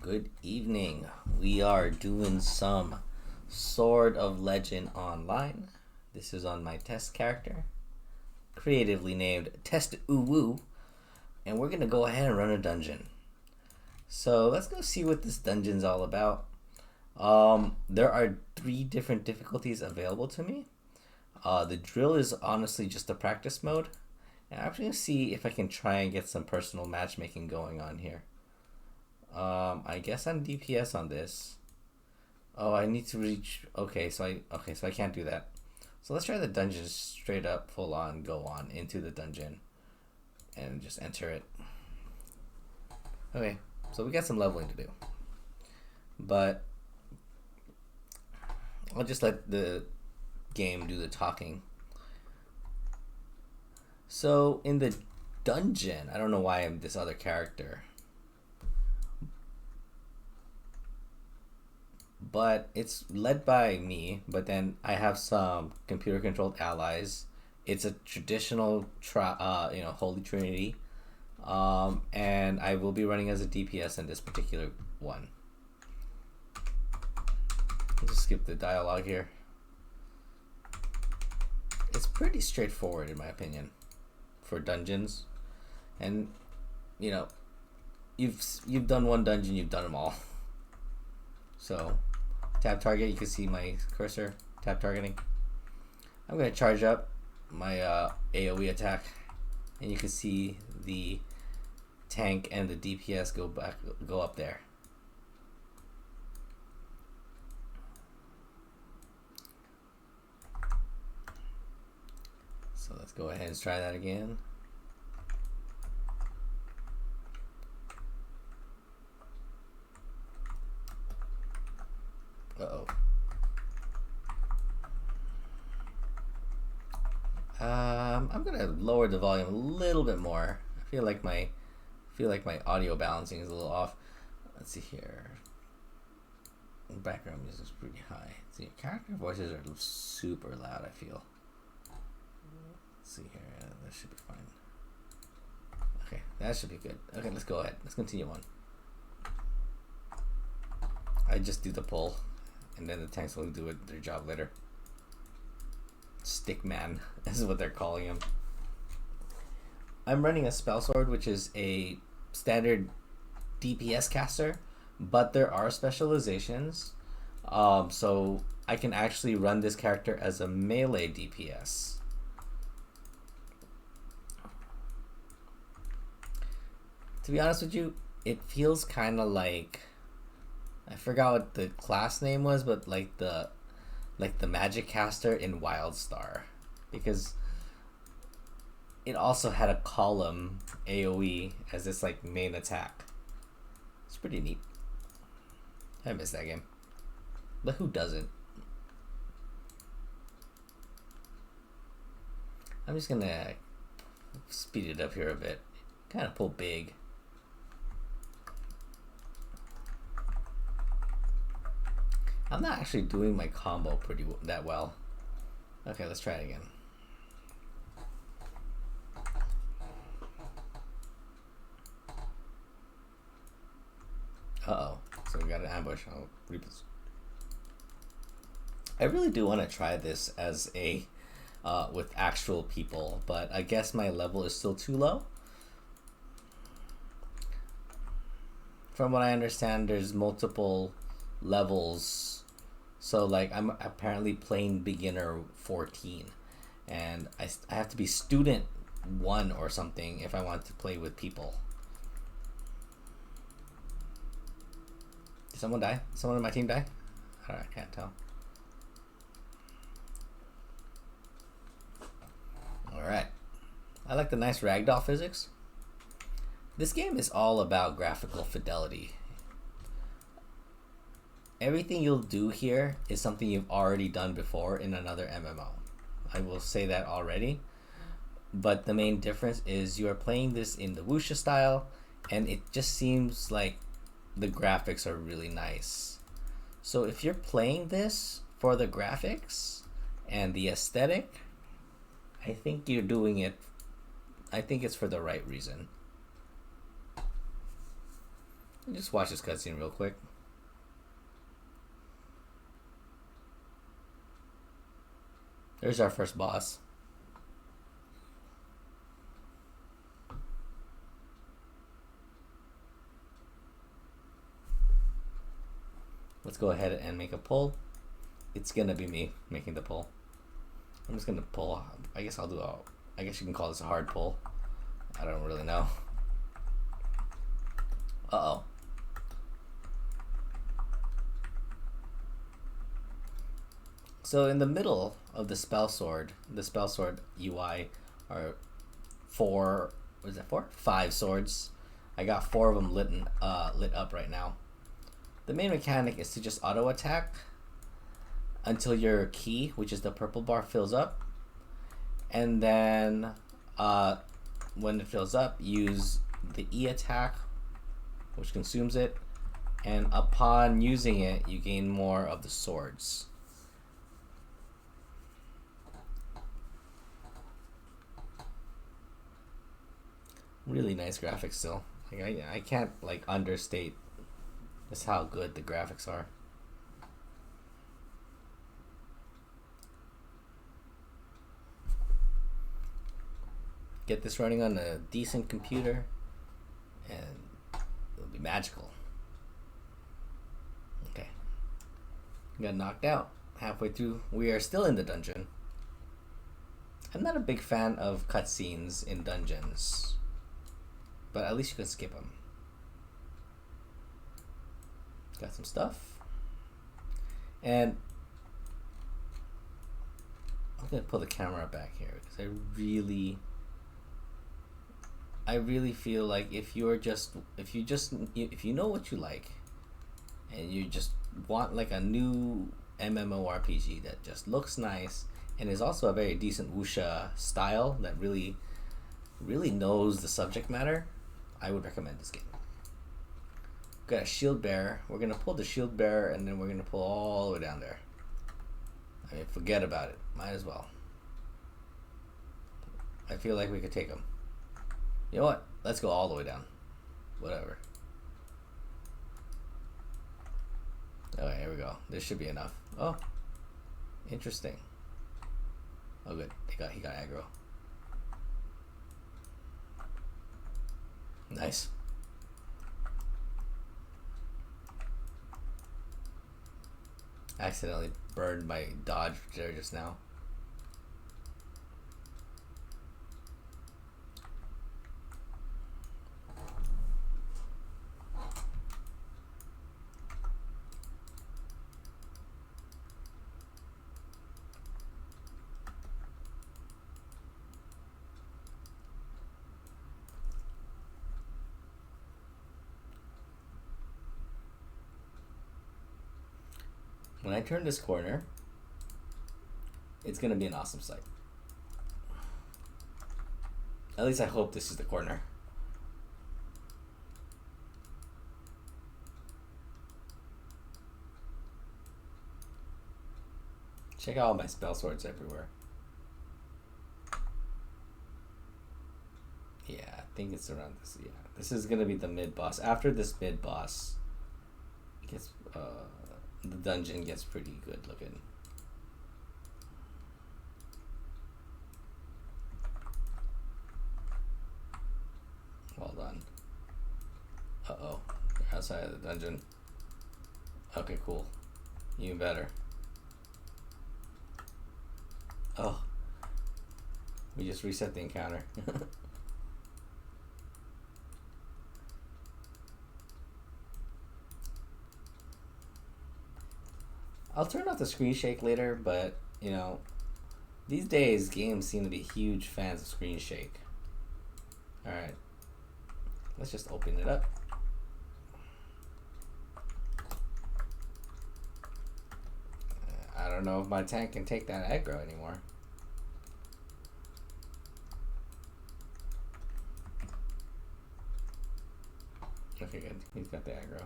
Good evening. We are doing some Sword of Legend Online. This is on my test character, creatively named Test Uwu, and we're gonna go ahead and run a dungeon. So let's go see what this dungeon's all about. There are 3 different difficulties available to me. The drill is honestly just a practice mode, and I'm gonna see if I can try and get some personal matchmaking going on here. I guess I'm DPS on this. Oh, I need to reach. So I can't do that. So let's try the dungeon straight up, full on, go on into the dungeon, and just enter it. Okay, so we got some leveling to do, but I'll just let the game do the talking. So in the dungeon, I don't know why I'm this other character, but it's led by me. But then I have some computer controlled allies. It's a traditional, Holy Trinity, and I will be running as a DPS in this particular one. I'll just skip the dialogue here. It's pretty straightforward in my opinion for dungeons, and you've done one dungeon, you've done them all. So tap target, you can see my cursor, tap targeting. I'm going to charge up my AoE attack, and you can see the tank and the DPS go up there. So let's go ahead and try that again. Uh-oh. I'm gonna lower the volume a little bit more. I feel like my audio balancing is a little off. Let's see here. Background music is pretty high. See, character voices are super loud, I feel. Let's see here. That should be fine. Okay, that should be good. Okay, let's go ahead. Let's continue on. I just do the pull, and then the tanks will do their job later. Stickman is what they're calling him. I'm running a spell sword, which is a standard DPS caster, but there are specializations. So I can actually run this character as a melee DPS. To be honest with you, it feels kind of like, I forgot what the class name was, but like the magic caster in WildStar, because it also had a column AoE as its like main attack. It's pretty neat. I miss that game, but who doesn't? I'm just gonna speed it up here a bit, kind of pull big. I'm not actually doing my combo that well. Okay, let's try it again. Uh-oh. So we got an ambush. I'll repost. I really do want to try this as a with actual people, but I guess my level is still too low. From what I understand, there's multiple levels. So like I'm apparently playing beginner 14, and I have to be student 1 or something if I want to play with people. Did someone die? Did someone on my team die? I can't tell. Alright. I like the nice ragdoll physics. This game is all about graphical fidelity. Everything you'll do here is something you've already done before in another MMO. I will say that already. But the main difference is you are playing this in the Wuxia style, and it just seems like the graphics are really nice. So if you're playing this for the graphics and the aesthetic, I think you're doing it. I think it's for the right reason. Just watch this cutscene real quick. There's our first boss. Let's go ahead and make a pull. It's gonna be me making the pull. I'm just gonna pull. I guess I'll do a. I guess you can call this a hard pull. I don't really know. Uh-oh. So in the middle of the spell sword UI are four. What is that for? 5 swords. I got 4 of them lit up right now. The main mechanic is to just auto attack until your key, which is the purple bar, fills up, and then when it fills up, use the E attack, which consumes it, and upon using it, you gain more of the swords. Really nice graphics still. Like, I can't like understate just how good the graphics are. Get this running on a decent computer and it'll be magical. Okay. Got knocked out halfway through. We are still in the dungeon. I'm not a big fan of cutscenes in dungeons, but at least you can skip them. Got some stuff. And I'm gonna pull the camera back here because I really feel like if you know what you like and you just want like a new MMORPG that just looks nice and is also a very decent wuxia style that really knows the subject matter, I would recommend this game. Got a shield bearer. We're gonna pull the shield bearer and then we're gonna pull all the way down there. I mean, forget about it. Might as well. I feel like we could take him. You know what? Let's go all the way down. Whatever. Okay, here we go. This should be enough. Oh, interesting. Oh, good. He got aggro. Nice. Accidentally burned my dodge there just now. When I turn this corner, it's gonna be an awesome sight. At least I hope this is the corner. Check out all my spell swords everywhere. Yeah, I think it's around this. Yeah, this is gonna be the mid boss. After this mid boss, it gets the dungeon gets pretty good looking. Well done. Uh-oh. They're outside of the dungeon. Okay, cool. Even better. Oh. We just reset the encounter. I'll turn off the screen shake later, but, you know, these days games seem to be huge fans of screen shake. Alright. Let's just open it up. I don't know if my tank can take that aggro anymore. Okay, good. He's got the aggro.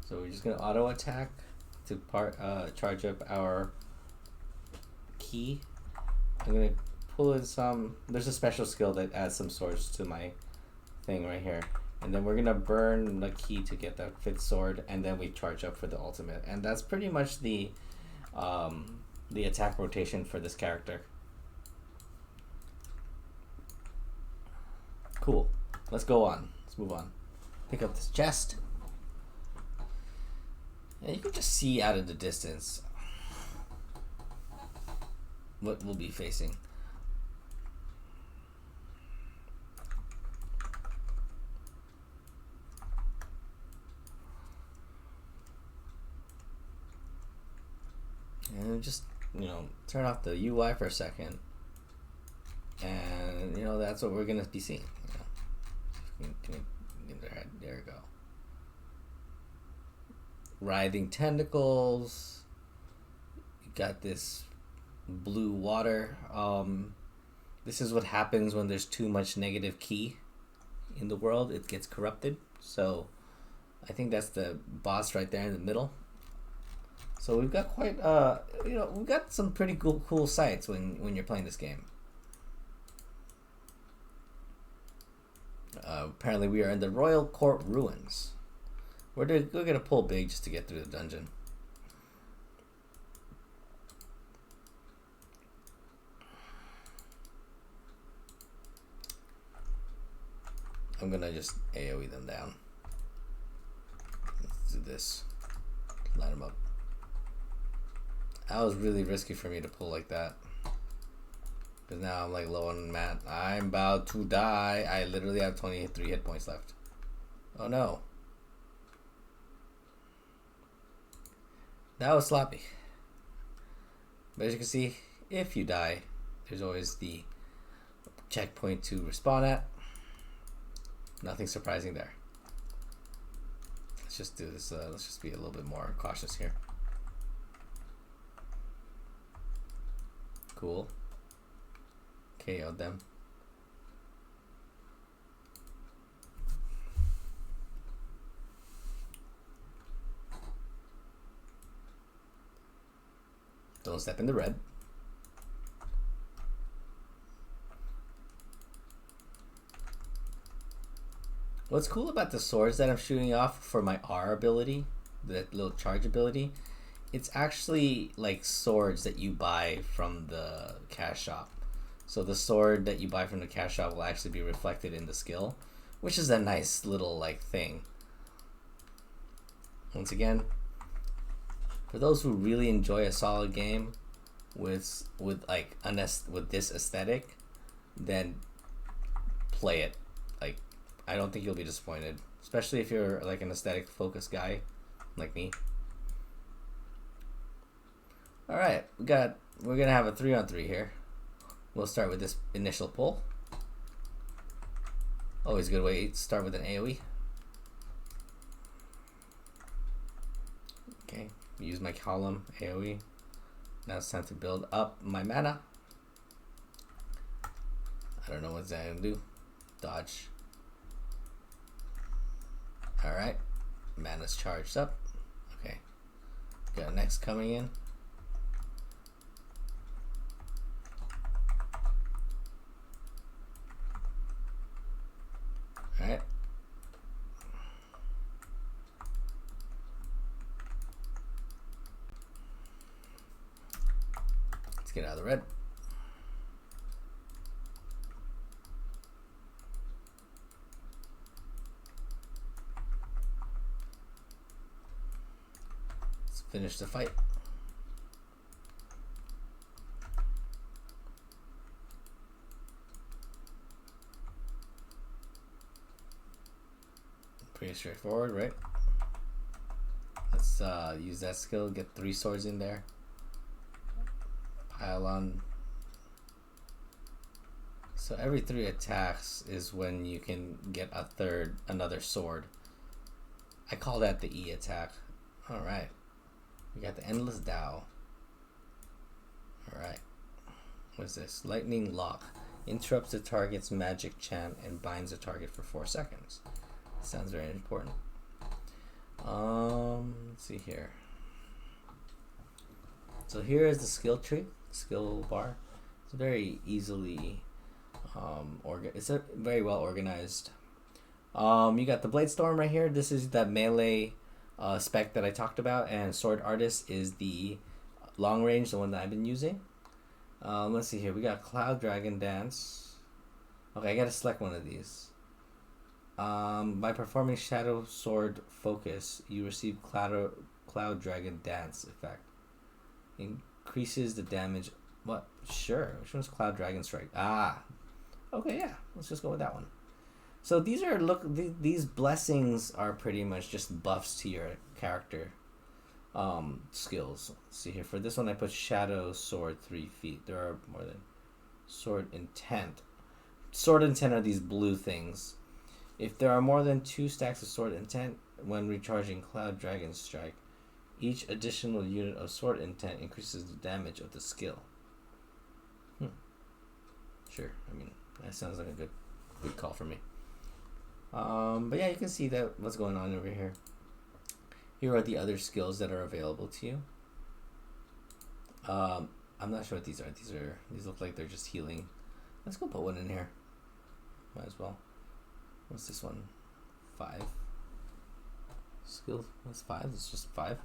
So we're just gonna auto attack to charge up our key. I'm gonna pull in some. There's a special skill that adds some swords to my thing right here. And then we're gonna burn the key to get the 5th sword, and then we charge up for the ultimate. And that's pretty much the attack rotation for this character. Cool. Let's go on. Let's move on. Pick up this chest. And you can just see out of the distance what we'll be facing. And just, turn off the UI for a second. And, that's what we're going to be seeing. There we go. Writhing tentacles. You got this blue water. This is what happens when there's too much negative ki in the world. It gets corrupted. So I think that's the boss right there in the middle. So we've got quite we've got some pretty cool sights when you're playing this game. Apparently we are in the Royal Court ruins. We're gonna pull big just to get through the dungeon. I'm gonna just AoE them down. Let's do this. Line them up. That was really risky for me to pull like that. Because now I'm like low on mat. I'm about to die. I literally have 23 hit points left. Oh no. That was sloppy. But as you can see, if you die, there's always the checkpoint to respawn at. Nothing surprising there. Let's just do this. Let's just be a little bit more cautious here. Cool. KO'd them. Don't step in the red. What's cool about the swords that I'm shooting off for my R ability, that little charge ability, it's actually like swords that you buy from the cash shop. So the sword that you buy from the cash shop will actually be reflected in the skill, which is a nice little like thing. Once again, for those who really enjoy a solid game with this aesthetic, then play it. Like, I don't think you'll be disappointed, especially if you're like an aesthetic focused guy like me. All right, we're gonna have a 3-on-3 here. We'll start with this initial pull. Always a good way to start with an AoE. Okay, use my column AoE. Now it's time to build up my mana. I don't know what's that gonna do. Dodge. Alright, mana's charged up. Okay, got next coming in. Alright. Let's get out of the red. Let's finish the fight. Pretty straightforward, right? Let's use that skill, get 3 swords in there. Pile on. So every 3 attacks is when you can get another sword. I call that the E attack. Alright. We got the Endless Dow. Alright. What's this? Lightning Lock. Interrupts the target's magic chant and binds the target for 4 seconds. Sounds very important. Let's see here. So here is the skill tree, skill bar. It's very easily it's a very well organized. You got the Blade Storm right here. This is the melee spec that I talked about, and Sword Artist is the long range, the one that I've been using. Let's see here. We got Cloud Dragon Dance. Okay, I gotta select one of these. By performing Shadow Sword Focus, you receive Cloud Dragon Dance effect. Increases the damage. What? Sure. Which one's Cloud Dragon Strike? Ah. Okay, yeah. Let's just go with that one. So these blessings are pretty much just buffs to your character skills. Let's see here. For this one I put Shadow Sword 3 feet. There are more than Sword Intent. Sword Intent are these blue things. If there are more than 2 stacks of Sword Intent when recharging Cloud Dragon Strike, each additional unit of Sword Intent increases the damage of the skill. Sure. I mean, that sounds like a good call for me. But yeah, you can see that what's going on over here. Here are the other skills that are available to you. I'm not sure what these are. These look like they're just healing. Let's go put one in here. Might as well. What's this one? 5. Skill. What's 5? It's just 5.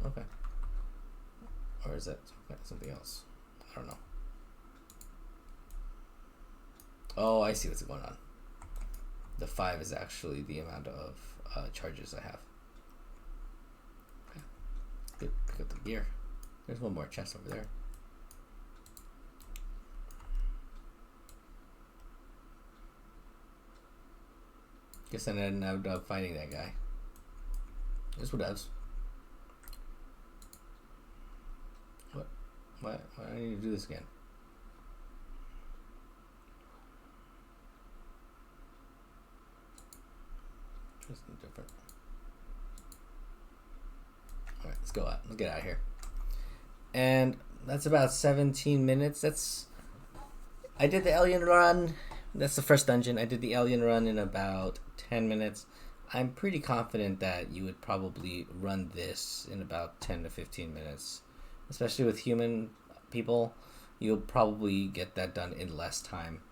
Okay. Or is that something else? I don't know. Oh, I see what's going on. The 5 is actually the amount of charges I have. Okay. Good. Pick up the gear. There's one more chest over there. Guess I didn't have fighting that guy. This what does. What? Why do I need to do this again? Something different. Alright, let's go out. Let's get out of here. And that's about 17 minutes. I did the alien run. That's the first dungeon. I did the alien run in about 10 minutes. I'm pretty confident that you would probably run this in about 10 to 15 minutes. Especially with human people, you'll probably get that done in less time.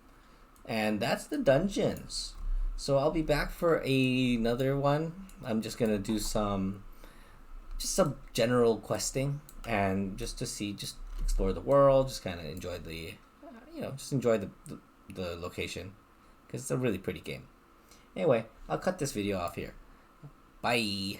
And that's the dungeons. So I'll be back for another one. I'm just gonna do some general questing and just explore the world, just kind of enjoy the, enjoy the location, because it's a really pretty game. Anyway, I'll cut this video off here. Bye.